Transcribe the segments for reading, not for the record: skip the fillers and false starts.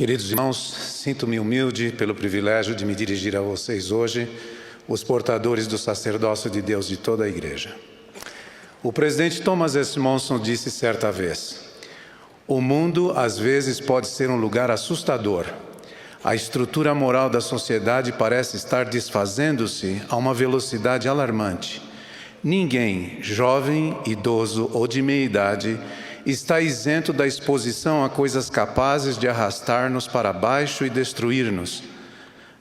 Queridos irmãos, sinto-me humilde pelo privilégio de me dirigir a vocês hoje, os portadores do sacerdócio de Deus de toda a Igreja. O presidente Thomas S. Monson disse certa vez: o mundo às vezes pode ser um lugar assustador. A estrutura moral da sociedade parece estar desfazendo-se a uma velocidade alarmante. Ninguém, jovem, idoso ou de meia idade, está isento da exposição a coisas capazes de arrastar-nos para baixo e destruir-nos.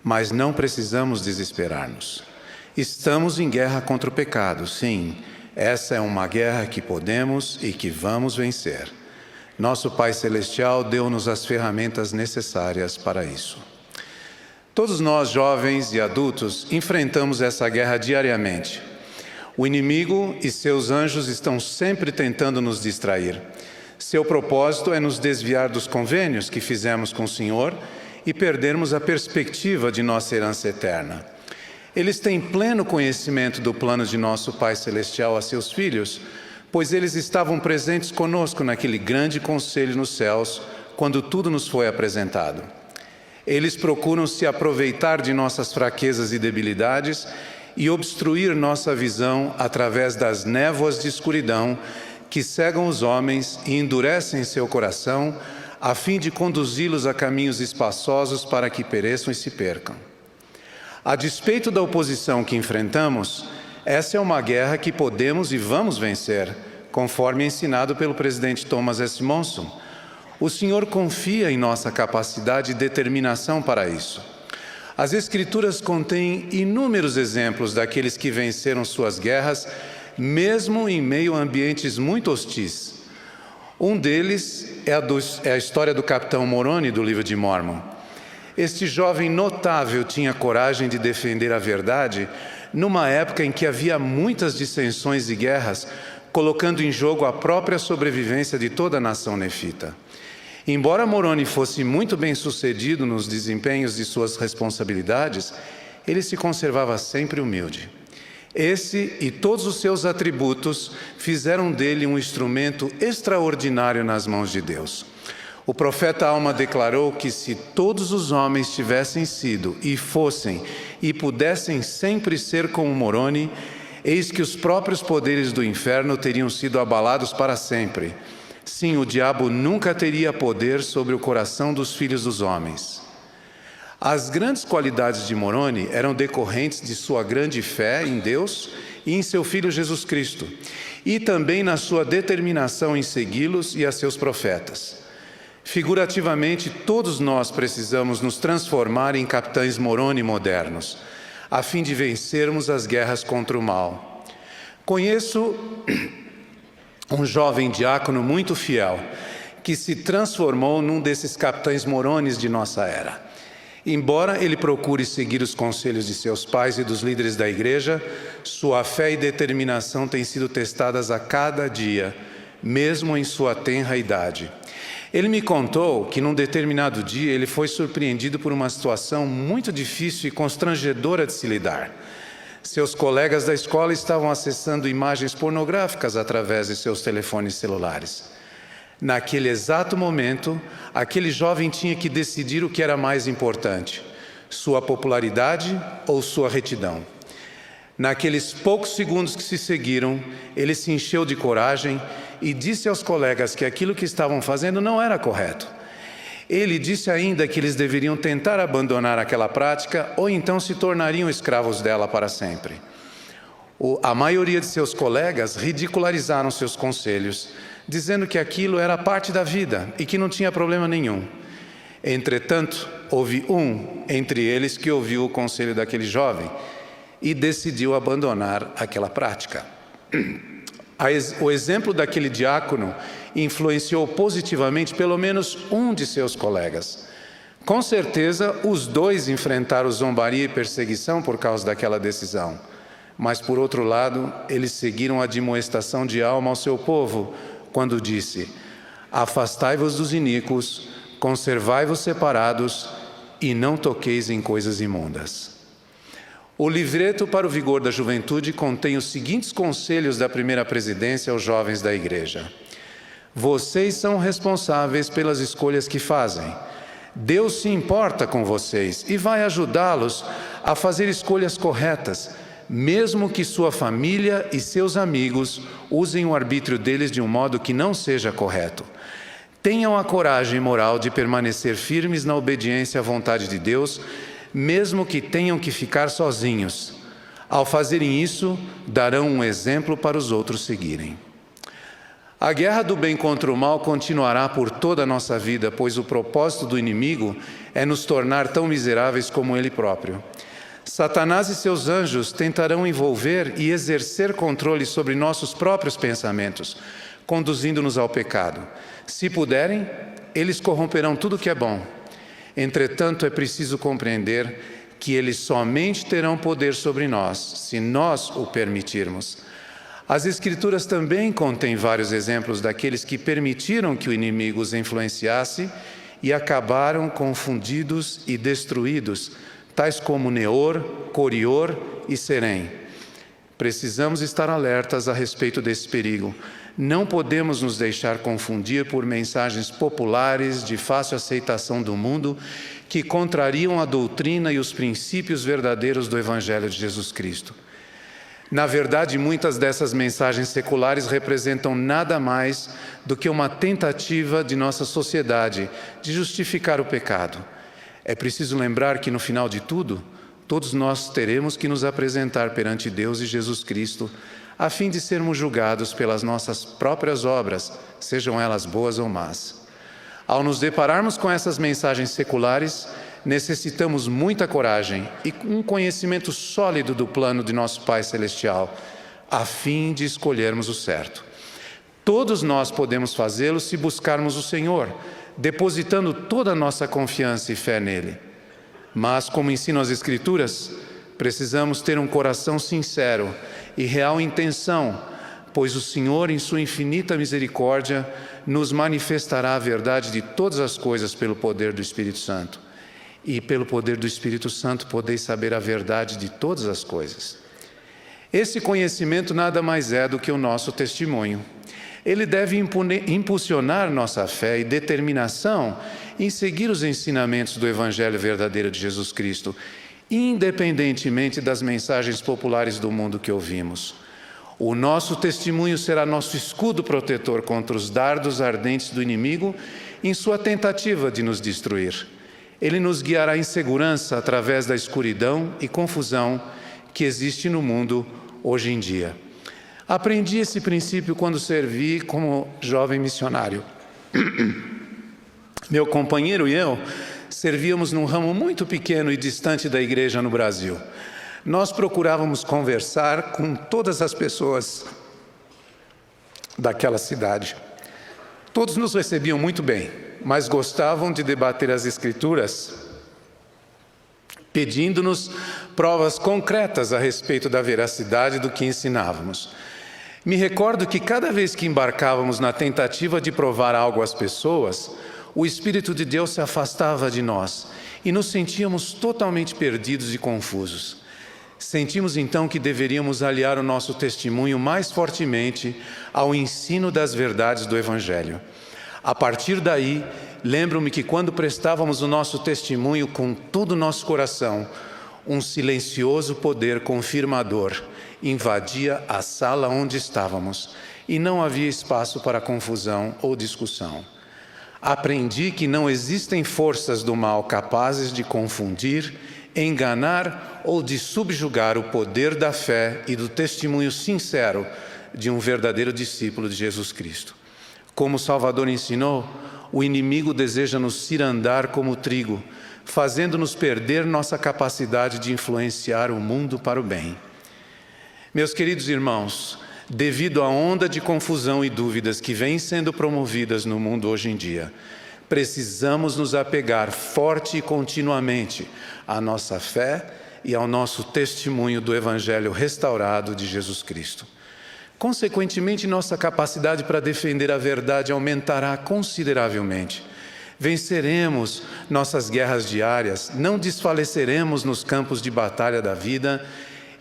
Mas não precisamos desesperar-nos. Estamos em guerra contra o pecado, sim. Essa é uma guerra que podemos e que vamos vencer. Nosso Pai Celestial deu-nos as ferramentas necessárias para isso. Todos nós, jovens e adultos, enfrentamos essa guerra diariamente. O inimigo e seus anjos estão sempre tentando nos distrair. Seu propósito é nos desviar dos convênios que fizemos com o Senhor e perdermos a perspectiva de nossa herança eterna. Eles têm pleno conhecimento do plano de nosso Pai Celestial a seus filhos, pois eles estavam presentes conosco naquele grande conselho nos céus, quando tudo nos foi apresentado. Eles procuram se aproveitar de nossas fraquezas e debilidades e obstruir nossa visão através das névoas de escuridão que cegam os homens e endurecem seu coração, a fim de conduzi-los a caminhos espaçosos para que pereçam e se percam. A despeito da oposição que enfrentamos, essa é uma guerra que podemos e vamos vencer, conforme ensinado pelo presidente Thomas S. Monson. O Senhor confia em nossa capacidade e determinação para isso. As Escrituras contêm inúmeros exemplos daqueles que venceram suas guerras, mesmo em meio a ambientes muito hostis. Um deles é a história do capitão Moroni, do livro de Mórmon. Este jovem notável tinha coragem de defender a verdade numa época em que havia muitas dissensões e guerras, colocando em jogo a própria sobrevivência de toda a nação nefita. Embora Moroni fosse muito bem-sucedido nos desempenhos de suas responsabilidades, ele se conservava sempre humilde. Esse e todos os seus atributos fizeram dele um instrumento extraordinário nas mãos de Deus. O profeta Alma declarou que se todos os homens tivessem sido e fossem e pudessem sempre ser como Moroni, eis que os próprios poderes do inferno teriam sido abalados para sempre. Sim, o diabo nunca teria poder sobre o coração dos filhos dos homens. As grandes qualidades de Moroni eram decorrentes de sua grande fé em Deus e em seu Filho Jesus Cristo, e também na sua determinação em segui-los e a seus profetas. Figurativamente, todos nós precisamos nos transformar em capitães Moroni modernos, a fim de vencermos as guerras contra o mal. Conheço um jovem diácono muito fiel, que se transformou num desses capitães Morones de nossa era. Embora ele procure seguir os conselhos de seus pais e dos líderes da igreja, sua fé e determinação têm sido testadas a cada dia, mesmo em sua tenra idade. Ele me contou que num determinado dia ele foi surpreendido por uma situação muito difícil e constrangedora de se lidar. Seus colegas da escola estavam acessando imagens pornográficas através de seus telefones celulares. Naquele exato momento, aquele jovem tinha que decidir o que era mais importante: sua popularidade ou sua retidão. Naqueles poucos segundos que se seguiram, ele se encheu de coragem e disse aos colegas que aquilo que estavam fazendo não era correto. Ele disse ainda que eles deveriam tentar abandonar aquela prática ou então se tornariam escravos dela para sempre. A maioria de seus colegas ridicularizaram seus conselhos, dizendo que aquilo era parte da vida e que não tinha problema nenhum. Entretanto, houve um entre eles que ouviu o conselho daquele jovem e decidiu abandonar aquela prática. O exemplo daquele diácono influenciou positivamente pelo menos um de seus colegas. Com certeza, os dois enfrentaram zombaria e perseguição por causa daquela decisão. Mas, por outro lado, eles seguiram a admoestação de alma ao seu povo, quando disse: afastai-vos dos iníquos, conservai-vos separados e não toqueis em coisas imundas. O livreto para o vigor da juventude contém os seguintes conselhos da primeira presidência aos jovens da igreja: vocês são responsáveis pelas escolhas que fazem. Deus se importa com vocês e vai ajudá-los a fazer escolhas corretas, mesmo que sua família e seus amigos usem o arbítrio deles de um modo que não seja correto. Tenham a coragem moral de permanecer firmes na obediência à vontade de Deus, mesmo que tenham que ficar sozinhos. Ao fazerem isso, darão um exemplo para os outros seguirem. A guerra do bem contra o mal continuará por toda a nossa vida, pois o propósito do inimigo é nos tornar tão miseráveis como ele próprio. Satanás e seus anjos tentarão envolver e exercer controle sobre nossos próprios pensamentos, conduzindo-nos ao pecado. Se puderem, eles corromperão tudo que é bom. Entretanto, é preciso compreender que eles somente terão poder sobre nós, se nós o permitirmos. As Escrituras também contêm vários exemplos daqueles que permitiram que o inimigo os influenciasse e acabaram confundidos e destruídos, tais como Neor, Corior e Serém. Precisamos estar alertas a respeito desse perigo. Não podemos nos deixar confundir por mensagens populares de fácil aceitação do mundo que contrariam a doutrina e os princípios verdadeiros do Evangelho de Jesus Cristo. Na verdade, muitas dessas mensagens seculares representam nada mais do que uma tentativa de nossa sociedade de justificar o pecado. É preciso lembrar que, no final de tudo, todos nós teremos que nos apresentar perante Deus e Jesus Cristo, a fim de sermos julgados pelas nossas próprias obras, sejam elas boas ou más. Ao nos depararmos com essas mensagens seculares, necessitamos muita coragem e um conhecimento sólido do plano de nosso Pai Celestial, a fim de escolhermos o certo. Todos nós podemos fazê-lo se buscarmos o Senhor, depositando toda a nossa confiança e fé nele. Mas, como ensinam as Escrituras, precisamos ter um coração sincero e real intenção, pois o Senhor, em sua infinita misericórdia, nos manifestará a verdade de todas as coisas pelo poder do Espírito Santo. E pelo poder do Espírito Santo podeis saber a verdade de todas as coisas. Esse conhecimento nada mais é do que o nosso testemunho. Ele deve impulsionar nossa fé e determinação em seguir os ensinamentos do Evangelho verdadeiro de Jesus Cristo, independentemente das mensagens populares do mundo que ouvimos. O nosso testemunho será nosso escudo protetor contra os dardos ardentes do inimigo em sua tentativa de nos destruir. Ele nos guiará em segurança através da escuridão e confusão que existe no mundo hoje em dia. Aprendi esse princípio quando servi como jovem missionário. Meu companheiro e eu servíamos num ramo muito pequeno e distante da igreja no Brasil. Nós procurávamos conversar com todas as pessoas daquela cidade. Todos nos recebiam muito bem, mas gostavam de debater as Escrituras, pedindo-nos provas concretas a respeito da veracidade do que ensinávamos. Me recordo que cada vez que embarcávamos na tentativa de provar algo às pessoas, o Espírito de Deus se afastava de nós e nos sentíamos totalmente perdidos e confusos. Sentimos então que deveríamos aliar o nosso testemunho mais fortemente ao ensino das verdades do Evangelho. A partir daí, lembro-me que quando prestávamos o nosso testemunho com todo o nosso coração, um silencioso poder confirmador invadia a sala onde estávamos e não havia espaço para confusão ou discussão. Aprendi que não existem forças do mal capazes de confundir, enganar ou de subjugar o poder da fé e do testemunho sincero de um verdadeiro discípulo de Jesus Cristo. Como o Salvador ensinou, o inimigo deseja nos cirandar como trigo, fazendo-nos perder nossa capacidade de influenciar o mundo para o bem. Meus queridos irmãos, devido à onda de confusão e dúvidas que vêm sendo promovidas no mundo hoje em dia, precisamos nos apegar forte e continuamente à nossa fé e ao nosso testemunho do Evangelho restaurado de Jesus Cristo. Consequentemente, nossa capacidade para defender a verdade aumentará consideravelmente. Venceremos nossas guerras diárias, não desfaleceremos nos campos de batalha da vida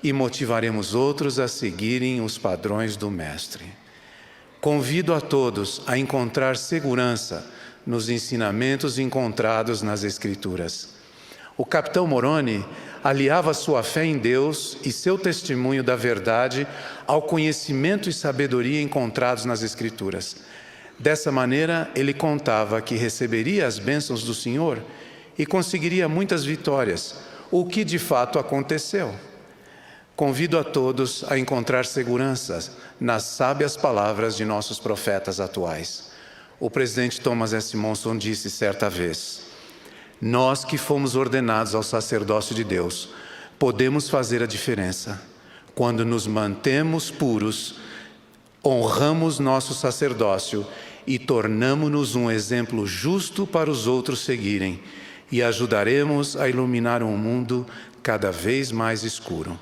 e motivaremos outros a seguirem os padrões do Mestre. Convido a todos a encontrar segurança nos ensinamentos encontrados nas Escrituras. O capitão Moroni aliava sua fé em Deus e seu testemunho da verdade ao conhecimento e sabedoria encontrados nas Escrituras. Dessa maneira, ele contava que receberia as bênçãos do Senhor e conseguiria muitas vitórias, o que de fato aconteceu. Convido a todos a encontrar segurança nas sábias palavras de nossos profetas atuais. O presidente Thomas S. Monson disse certa vez: nós que fomos ordenados ao sacerdócio de Deus, podemos fazer a diferença. Quando nos mantemos puros, honramos nosso sacerdócio e tornamo-nos um exemplo justo para os outros seguirem, e ajudaremos a iluminar um mundo cada vez mais escuro.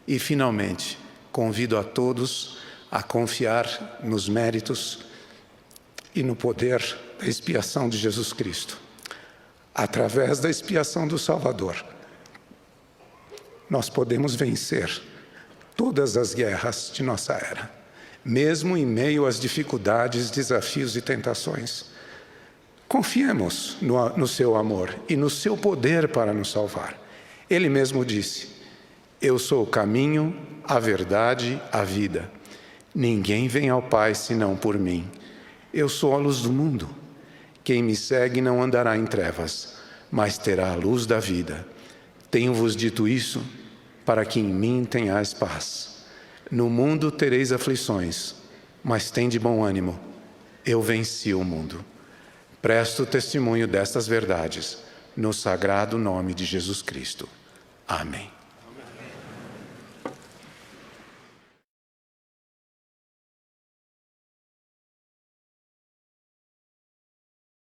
E, finalmente, convido a todos a confiar nos méritos e no poder da expiação de Jesus Cristo. Através da expiação do Salvador, nós podemos vencer todas as guerras de nossa era, mesmo em meio às dificuldades, desafios e tentações. Confiemos no seu amor e no seu poder para nos salvar. Ele mesmo disse: eu sou o caminho, a verdade, a vida. Ninguém vem ao Pai senão por mim. Eu sou a luz do mundo. Quem me segue não andará em trevas, mas terá a luz da vida. Tenho-vos dito isso para que em mim tenhais paz. No mundo tereis aflições, mas tende bom ânimo. Eu venci o mundo. Presto testemunho destas verdades no sagrado nome de Jesus Cristo. Amém.